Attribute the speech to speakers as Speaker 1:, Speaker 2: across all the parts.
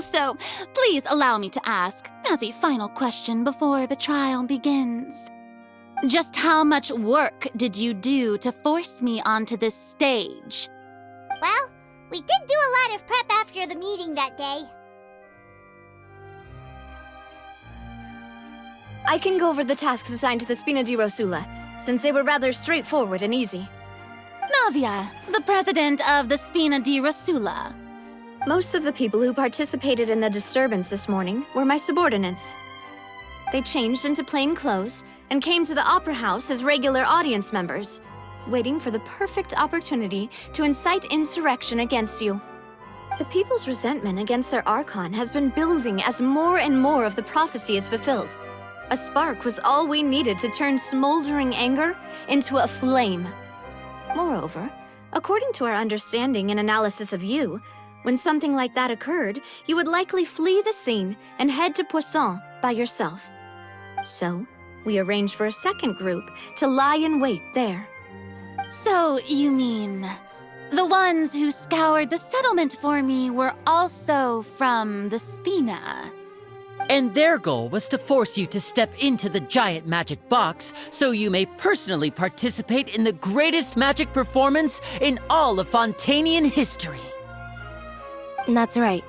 Speaker 1: Also, please allow me to ask, as a final question before the trial begins. Just how much work did you do to force me onto this stage?
Speaker 2: Well, we did do a lot of prep after the meeting that day.
Speaker 3: I can go over the tasks assigned to the Spina di Rosula, since they were rather straightforward and easy.
Speaker 1: Navia, the president of the Spina di Rosula.
Speaker 3: Most of the people who participated in the disturbance this morning were my subordinates. They changed into plain clothes and came to the Opera House as regular audience members, waiting for the perfect opportunity to incite insurrection against you. The people's resentment against their Archon has been building as more and more of the prophecy is fulfilled. A spark was all we needed to turn smoldering anger into a flame. Moreover, according to our understanding and analysis of you, when something like that occurred, you would likely flee the scene and head to Poisson by yourself. So, we arranged for a second group to lie in wait there.
Speaker 1: So, you mean, the ones who scoured the settlement for me were also from the Spina?
Speaker 4: And their goal was to force you to step into the giant magic box so you may personally participate in the greatest magic performance in all of Fontanian history.
Speaker 5: That's right.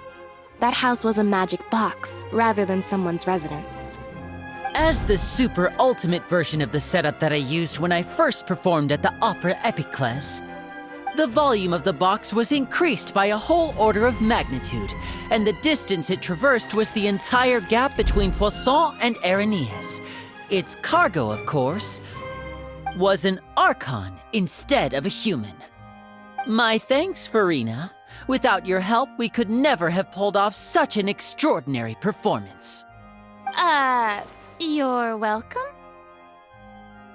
Speaker 5: That house was a magic box, rather than someone's residence.
Speaker 4: As the super ultimate version of the setup that I used when I first performed at the Opera Epiclese, the volume of the box was increased by a whole order of magnitude, and the distance it traversed was the entire gap between Poisson and Aranias. Its cargo, of course, was an Archon instead of a human. My thanks, Farina. Without your help, we could never have pulled off such an extraordinary performance.
Speaker 1: You're welcome?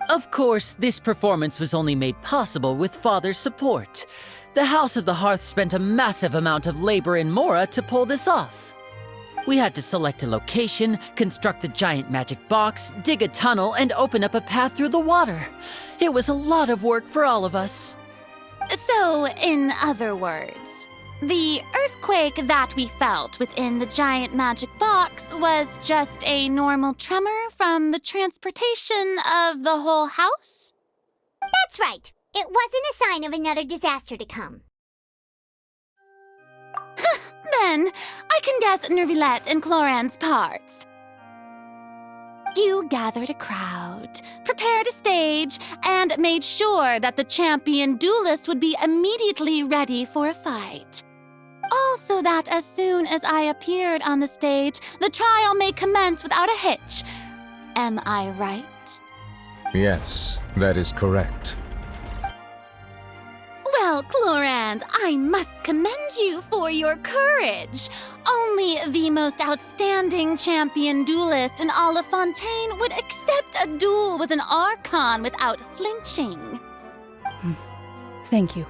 Speaker 4: Of course, this performance was only made possible with Father's support. The House of the Hearth spent a massive amount of labor in Mora to pull this off. We had to select a location, construct the giant magic box, dig a tunnel, and open up a path through the water. It was a lot of work for all of us.
Speaker 1: So, in other words, the earthquake that we felt within the giant magic box was just a normal tremor from the transportation of the whole house?
Speaker 2: That's right. It wasn't a sign of another disaster to come.
Speaker 1: Then, I can guess Nervilette and Cloran's parts. You gathered a crowd, prepared a stage, and made sure that the champion duelist would be immediately ready for a fight. Also that as soon as I appeared on the stage, the trial may commence without a hitch. Am I right?
Speaker 6: Yes, that is correct.
Speaker 1: Well, Clorand, I must commend you for your courage. Only the most outstanding champion duelist in all of Fontaine would accept a duel with an Archon without flinching.
Speaker 5: Thank you.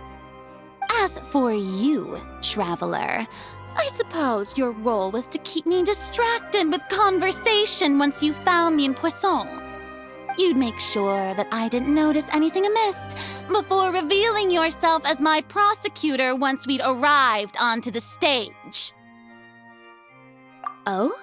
Speaker 1: As for you, Traveler, I suppose your role was to keep me distracted with conversation once you found me in Poisson. You'd make sure that I didn't notice anything amiss before revealing yourself as my prosecutor once we'd arrived onto the stage. Oh?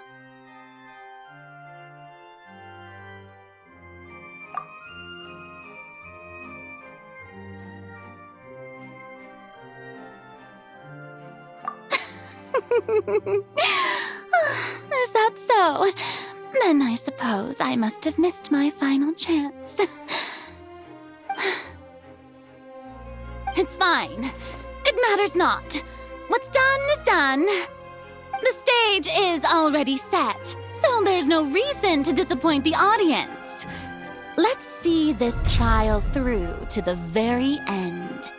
Speaker 1: Is that so? Then I suppose I must have missed my final chance. It's fine. It matters not. What's done is done. The stage is already set, so there's no reason to disappoint the audience. Let's see this trial through to the very end.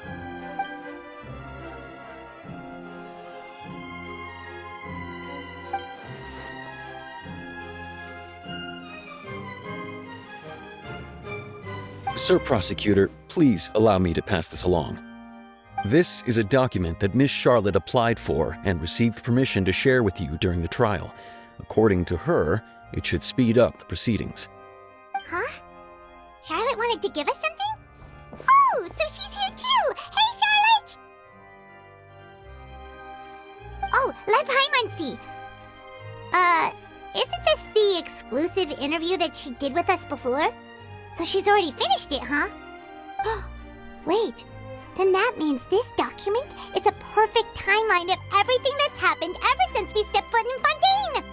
Speaker 7: Sir Prosecutor, please allow me to pass this along. This is a document that Miss Charlotte applied for and received permission to share with you during the trial. According to her, it should speed up the proceedings.
Speaker 2: Huh? Charlotte wanted to give us something? Oh, so she's here too! Hey, Charlotte! Oh, let Paimon see. Isn't this the exclusive interview that she did with us before? So she's already finished it, huh? Wait, then that means this document is a perfect timeline of everything that's happened ever since we stepped foot in Fontaine!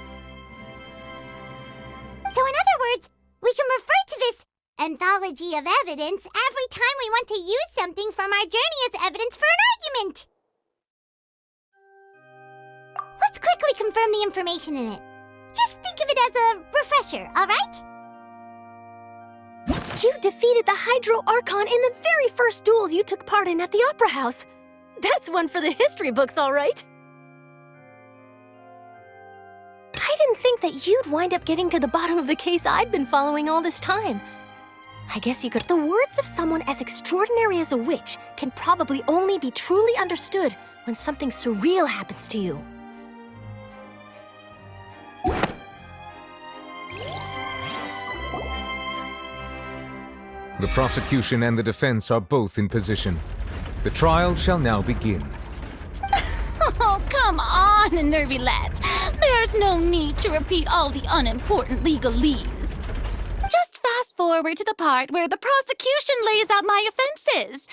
Speaker 2: So in other words, we can refer to this anthology of evidence every time we want to use something from our journey as evidence for an argument! Let's quickly confirm the information in it. Just think of it as a refresher, alright?
Speaker 8: You defeated the Hydro Archon in the very first duels you took part in at the Opera House. That's one for the history books, all right. I didn't think that you'd wind up getting to the bottom of the case I'd been following all this time. I guess you could— The words of someone as extraordinary as a witch can probably only be truly understood when something surreal happens to you.
Speaker 6: The prosecution and the defense are both in position. The trial shall now begin.
Speaker 1: Oh, come on, Nervilette. There's no need to repeat all the unimportant legalese. Just fast forward to the part where the prosecution lays out my offenses.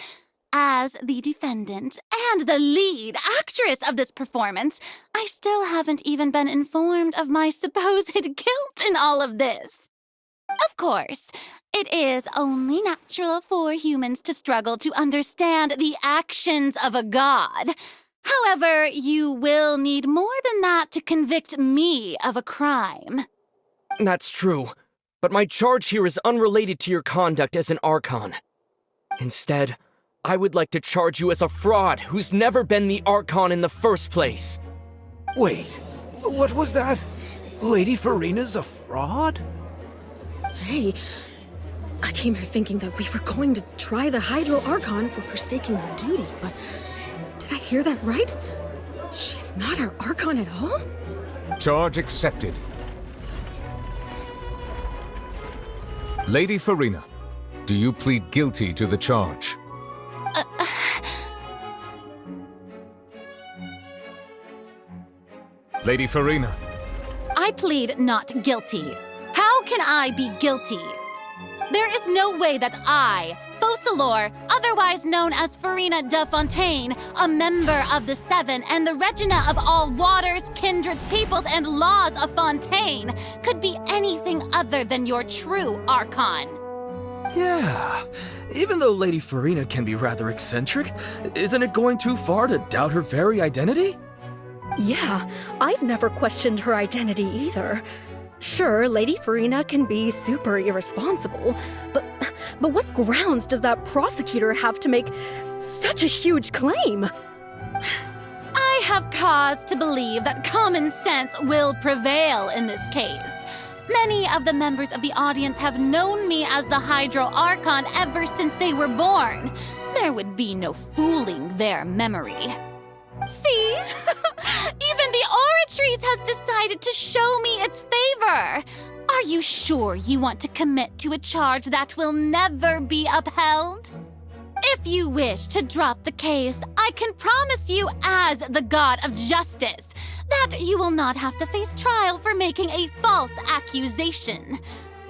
Speaker 1: As the defendant and the lead actress of this performance, I still haven't even been informed of my supposed guilt in all of this. Of course, it is only natural for humans to struggle to understand the actions of a god. However, you will need more than that to convict me of a crime.
Speaker 9: That's true, but my charge here is unrelated to your conduct as an Archon. Instead, I would like to charge you as a fraud who's never been the Archon in the first place.
Speaker 10: Wait, what was that? Lady Farina's a fraud?
Speaker 8: Hey, I came here thinking that we were going to try the Hydro Archon for forsaking her duty, but did I hear that right? She's not our Archon at all?
Speaker 6: Charge accepted. Lady Farina, do you plead guilty to the charge? Lady Farina.
Speaker 1: I plead not guilty. How can I be guilty? There is no way that I, Focalor, otherwise known as Farina de Fontaine, a member of the Seven and the Regina of all waters, kindreds, peoples, and laws of Fontaine, could be anything other than your true Archon.
Speaker 10: Yeah, even though Lady Farina can be rather eccentric, isn't it going too far to doubt her very identity?
Speaker 8: Yeah, I've never questioned her identity either. Sure, Lady Farina can be super irresponsible, but what grounds does that prosecutor have to make such a huge claim?
Speaker 1: I have cause to believe that common sense will prevail in this case. Many of the members of the audience have known me as the Hydro Archon ever since they were born. There would be no fooling their memory. See? Even the Oratrice has decided to show me its favor. Are you sure you want to commit to a charge that will never be upheld? If you wish to drop the case, I can promise you as the God of Justice that you will not have to face trial for making a false accusation.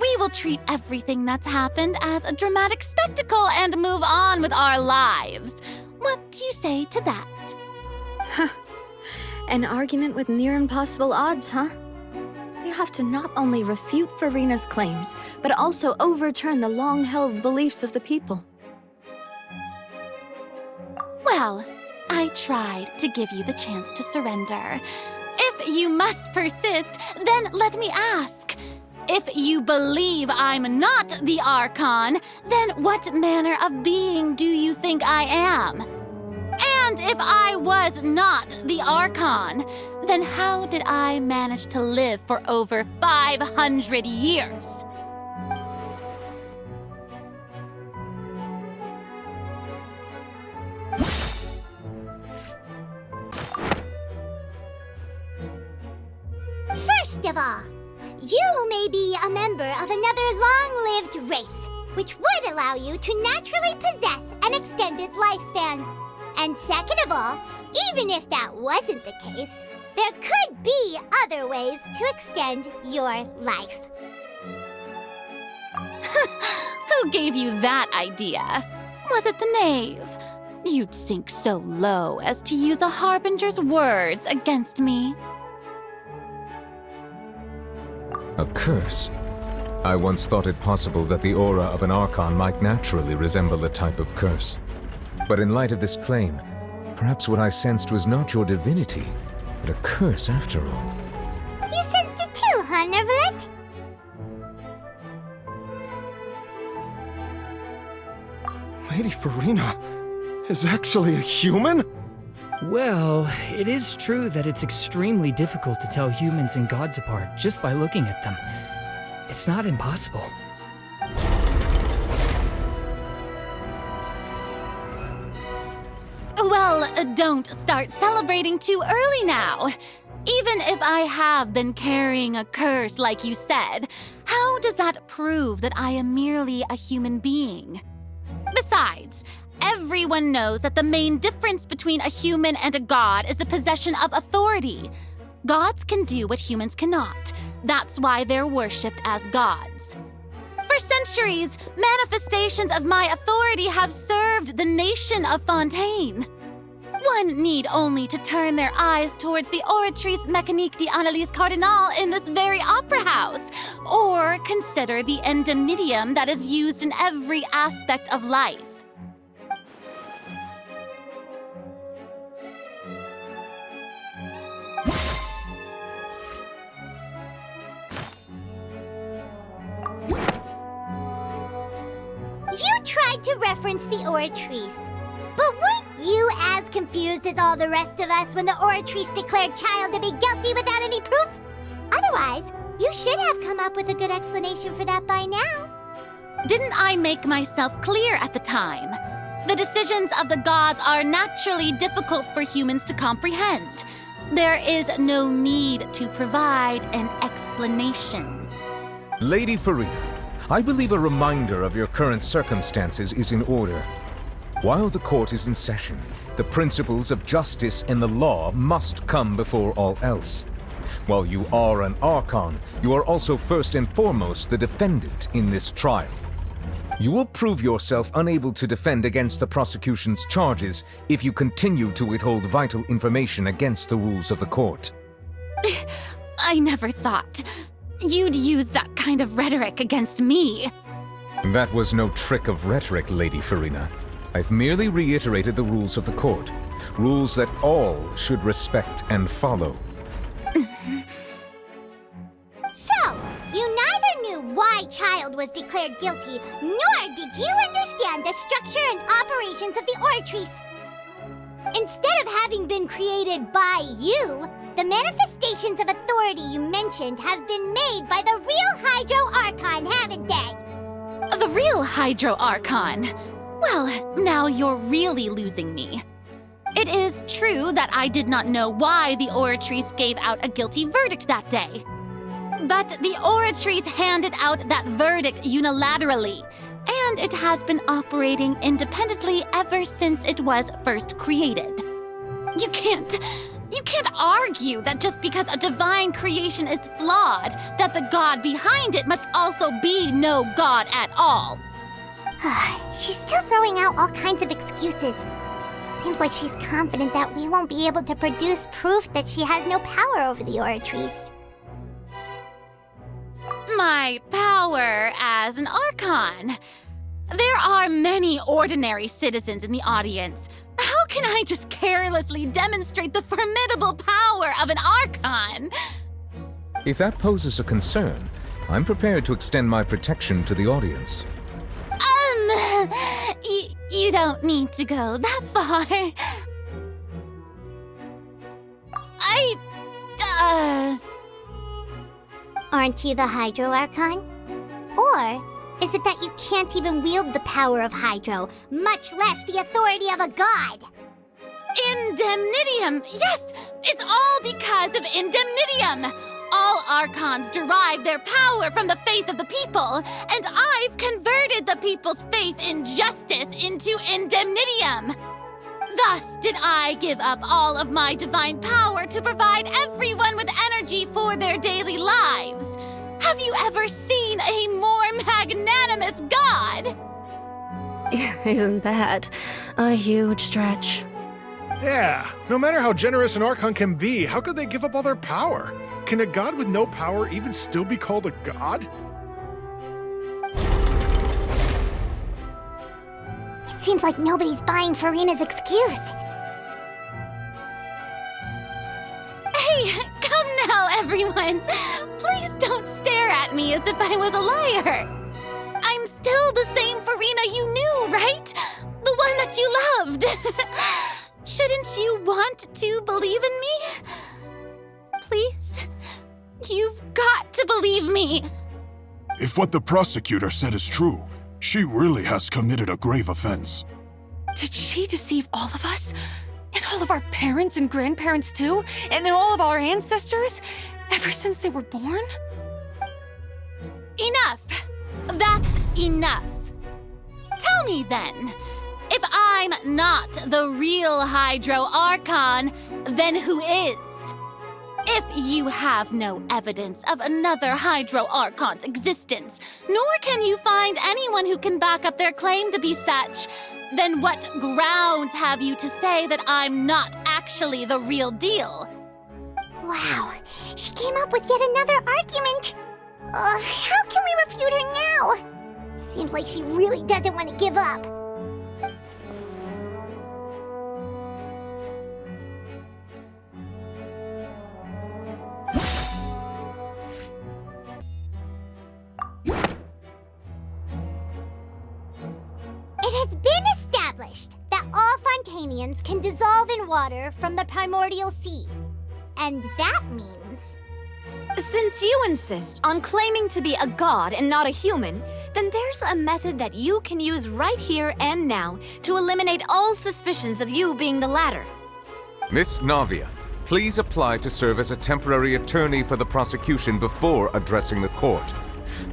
Speaker 1: We will treat everything that's happened as a dramatic spectacle and move on with our lives. What do you say to that?
Speaker 3: An argument with near impossible odds, huh? You have to not only refute Farina's claims, but also overturn the long-held beliefs of the people.
Speaker 1: Well, I tried to give you the chance to surrender. If you must persist, then let me ask. If you believe I'm not the Archon, then what manner of being do you think I am? And if I was not the Archon, then how did I manage to live for over 500 years?
Speaker 2: First of all, you may be a member of another long-lived race, which would allow you to naturally possess an extended lifespan. And second of all, even if that wasn't the case, there could be other ways to extend your life.
Speaker 1: Who gave you that idea? Was it the knave? You'd sink so low as to use a harbinger's words against me.
Speaker 6: A curse? I once thought it possible that the aura of an Archon might naturally resemble a type of curse. But in light of this claim, perhaps what I sensed was not your divinity, but a curse after all.
Speaker 2: You sensed it too, huh, Neverlet?
Speaker 10: Lady Farina is actually a human?
Speaker 11: Well, it is true that it's extremely difficult to tell humans and gods apart just by looking at them. It's not impossible.
Speaker 1: Well, don't start celebrating too early now. Even if I have been carrying a curse like you said, how does that prove that I am merely a human being? Besides, everyone knows that the main difference between a human and a god is the possession of authority. Gods can do what humans cannot. That's why they're worshipped as gods. For centuries, manifestations of my authority have served the nation of Fontaine. One need only to turn their eyes towards the Oratrice Mécanique d'Analyse Cardinal in this very opera house, or consider the indemnitium that is used in every aspect of life.
Speaker 2: You tried to reference the Oratrice, but weren't you as confused as all the rest of us when the Oratrice declared Child to be guilty without any proof? Otherwise, you should have come up with a good explanation for that by now.
Speaker 1: Didn't I make myself clear at the time? The decisions of the gods are naturally difficult for humans to comprehend. There is no need to provide an explanation.
Speaker 6: Lady Farina, I believe a reminder of your current circumstances is in order. While the court is in session, the principles of justice and the law must come before all else. While you are an Archon, you are also first and foremost the defendant in this trial. You will prove yourself unable to defend against the prosecution's charges if you continue to withhold vital information against the rules of the court.
Speaker 1: I never thought you'd use that kind of rhetoric against me.
Speaker 6: That was no trick of rhetoric, Lady Farina. I've merely reiterated the rules of the court. Rules that all should respect and follow.
Speaker 2: So, you neither knew why Child was declared guilty, nor did you understand the structure and operations of the Oratrice. Instead of having been created by you, the manifestations of authority you mentioned have been made by the real Hydro Archon, haven't they?
Speaker 1: The real Hydro Archon? Well, now you're really losing me. It is true that I did not know why the Oratrice gave out a guilty verdict that day. But the Oratrice handed out that verdict unilaterally, and it has been operating independently ever since it was first created. You can't argue that just because a divine creation is flawed, that the god behind it must also be no god at all.
Speaker 2: She's still throwing out all kinds of excuses. Seems like she's confident that we won't be able to produce proof that she has no power over the Oratrice.
Speaker 1: My power as an Archon. There are many ordinary citizens in the audience. How can I just carelessly demonstrate the formidable power of an Archon?
Speaker 6: If that poses a concern, I'm prepared to extend my protection to the audience.
Speaker 1: You don't need to go that far.
Speaker 2: Aren't you the Hydro Archon? Or is it that you can't even wield the power of Hydro, much less the authority of a god?
Speaker 1: Indemnitium! Yes! It's all because of Indemnitium! All Archons derive their power from the faith of the people, and I've converted the people's faith in justice into Indemnitium! Thus did I give up all of my divine power to provide everyone with energy for their daily lives. Have you ever seen a more magnanimous god?
Speaker 5: Isn't that a huge stretch?
Speaker 12: Yeah, no matter how generous an Archon can be, how could they give up all their power? Can a god with no power even still be called a god?
Speaker 2: It seems like nobody's buying Farina's excuse.
Speaker 1: Hey, come now, everyone. Please don't stare at me as if I was a liar. I'm still the same Farina you knew, right? The one that you loved. Shouldn't you want to believe in me? Please? You've got to believe me.
Speaker 13: If what the prosecutor said is true, she really has committed a grave offense.
Speaker 14: Did she deceive all of us? And all of our parents and grandparents too? And all of our ancestors? Ever since they were born?
Speaker 1: Enough! That's enough. Tell me then, if I'm not the real Hydro Archon, then who is? If you have no evidence of another Hydro Archon's existence, nor can you find anyone who can back up their claim to be such, then what grounds have you to say that I'm not actually the real deal?
Speaker 2: Wow, she came up with yet another argument. How can we refute her now? Seems like she really doesn't want to give up. It has been established that all Fontanians can dissolve in water from the primordial sea. And that means...
Speaker 3: Since you insist on claiming to be a god and not a human, then there's a method that you can use right here and now to eliminate all suspicions of you being the latter.
Speaker 6: Miss Navia, please apply to serve as a temporary attorney for the prosecution before addressing the court.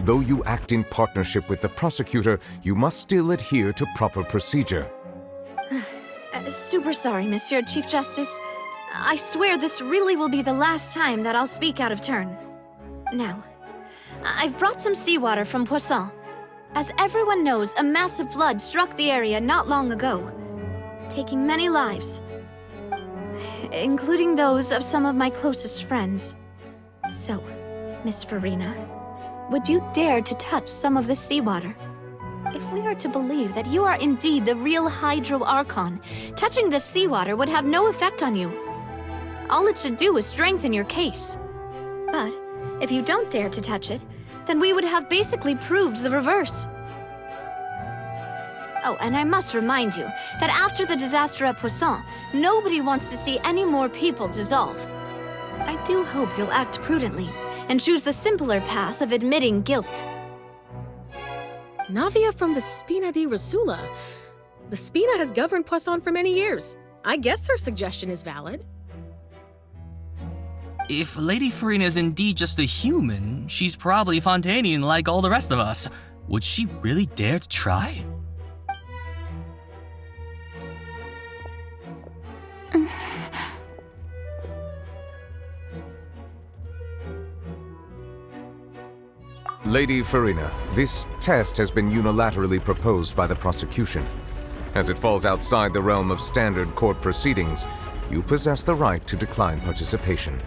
Speaker 6: Though you act in partnership with the prosecutor, you must still adhere to proper procedure.
Speaker 3: Super sorry, Monsieur Chief Justice. I swear this really will be the last time that I'll speak out of turn. Now, I've brought some seawater from Poisson. As everyone knows, a massive flood struck the area not long ago, taking many lives, including those of some of my closest friends. So, Miss Farina, would you dare to touch some of this seawater? If we are to believe that you are indeed the real Hydro Archon, touching this seawater would have no effect on you. All it should do is strengthen your case. But if you don't dare to touch it, then we would have basically proved the reverse. Oh, and I must remind you that after the disaster at Poisson, nobody wants to see any more people dissolve. I do hope you'll act prudently and choose the simpler path of admitting guilt.
Speaker 15: Navia from the Spina di Rasula. The Spina has governed Poisson for many years. I guess her suggestion is valid.
Speaker 16: If Lady Farina is indeed just a human, she's probably Fontanian like all the rest of us. Would she really dare to try?
Speaker 6: Lady Farina, this test has been unilaterally proposed by the prosecution. As it falls outside the realm of standard court proceedings, you possess the right to decline participation.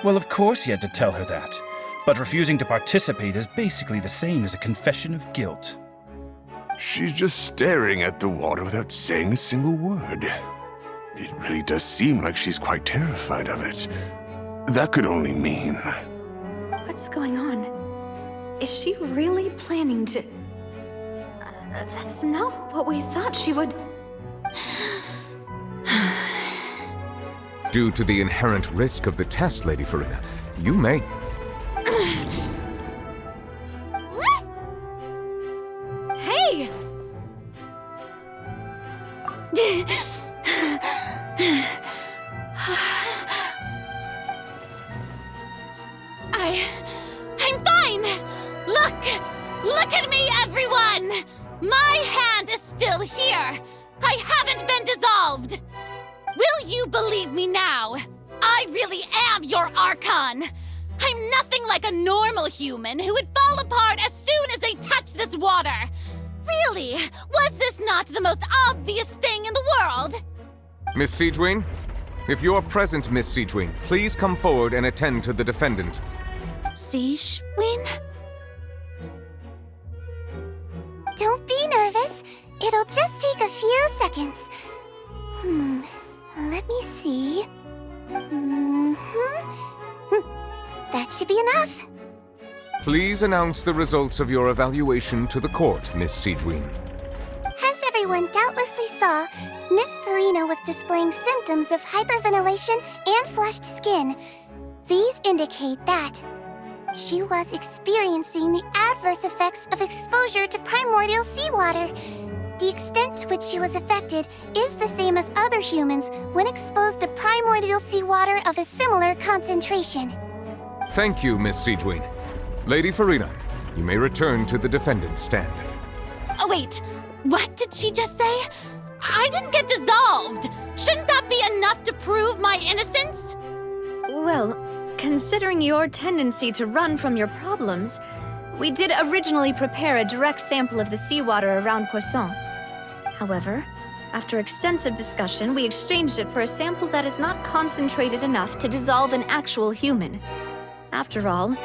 Speaker 17: Well, of course you had to tell her that. But refusing to participate is basically the same as a confession of guilt.
Speaker 13: She's just staring at the water without saying a single word. It really does seem like she's quite terrified of it. That could only mean...
Speaker 3: What's going on? Is she really planning to... that's not what we thought she would...
Speaker 6: Due to the inherent risk of the test, Lady Farina, you may...
Speaker 2: What?
Speaker 3: Hey!
Speaker 1: I'm fine! Look at me, everyone! My here! I haven't been dissolved! Will you believe me now? I really am your Archon! I'm nothing like a normal human who would fall apart as soon as they touch this water! Really? Was this not the most obvious thing in the world?
Speaker 6: Miss Siegewing? If you are present, Miss Siegewing, please come forward and attend to the defendant.
Speaker 1: Siegewing?
Speaker 2: Don't be nervous. It'll just take a few seconds. Let me see. That should be enough.
Speaker 6: Please announce the results of your evaluation to the court, Miss Siegewing.
Speaker 2: As everyone doubtlessly saw, Miss Farina was displaying symptoms of hyperventilation and flushed skin. These indicate that she was experiencing the adverse effects of exposure to primordial seawater. The extent to which she was affected is the same as other humans when exposed to primordial seawater of a similar concentration.
Speaker 6: Thank you, Miss Siegewing. Lady Farina, you may return to the defendant's stand.
Speaker 1: Oh, wait. What did she just say? I didn't get dissolved! Shouldn't that be enough to prove my innocence?
Speaker 3: Well, considering your tendency to run from your problems, we did originally prepare a direct sample of the seawater around Poisson. However, after extensive discussion, we exchanged it for a sample that is not concentrated enough to dissolve an actual human. After all,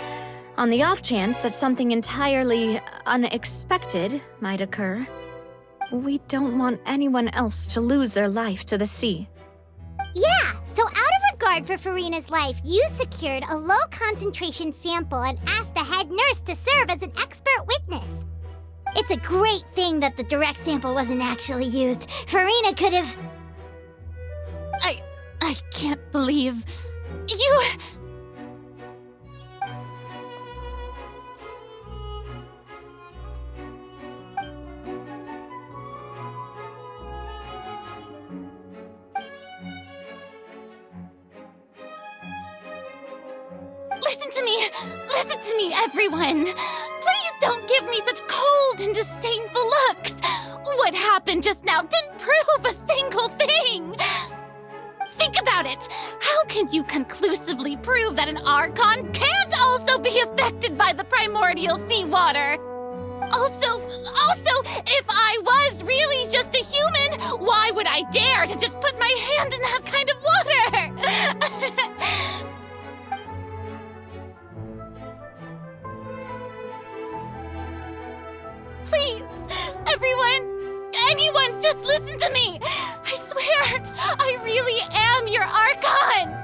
Speaker 3: on the off chance that something entirely unexpected might occur, we don't want anyone else to lose their life to the sea.
Speaker 2: Yeah, so out of regard for Farina's life, you secured a low-concentration sample and asked the head nurse to serve as an expert witness. It's a great thing that the direct sample wasn't actually used. Farina could have...
Speaker 1: I can't believe... You... Listen to me, everyone! Please don't give me such cold and disdainful looks! What happened just now didn't prove a single thing! Think about it! How can you conclusively prove that an Archon can't also be affected by the primordial seawater? Also, if I was really just a human, why would I dare to just put my hand in that kind of water? Please, anyone, just listen to me! I swear, I really am your Archon!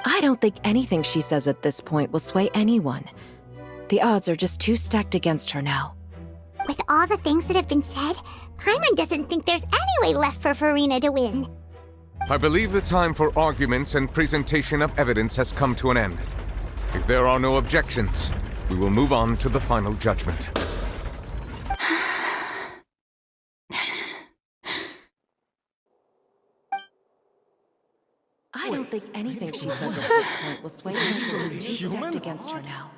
Speaker 5: I don't think anything she says at this point will sway anyone. The odds are just too stacked against her now.
Speaker 2: With all the things that have been said, Paimon doesn't think there's any way left for Farina to win.
Speaker 6: I believe the time for arguments and presentation of evidence has come to an end. If there are no objections, we will move on to the final judgment.
Speaker 5: I don't think anything she says at this point will sway anyone. She's too stacked against her now.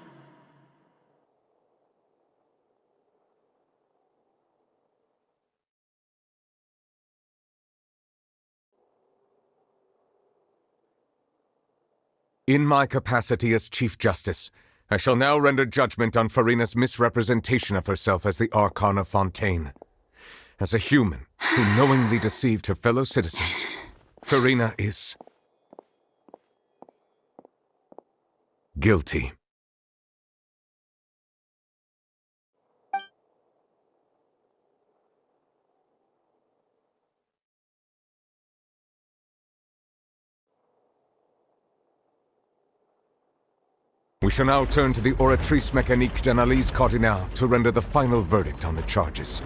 Speaker 6: In my capacity as Chief Justice, I shall now render judgment on Farina's misrepresentation of herself as the Archon of Fontaine. As a human who knowingly deceived her fellow citizens, Farina is... guilty. We shall now turn to the Oratrice Mécanique d'Analyse Cardinale to render the final verdict on the charges.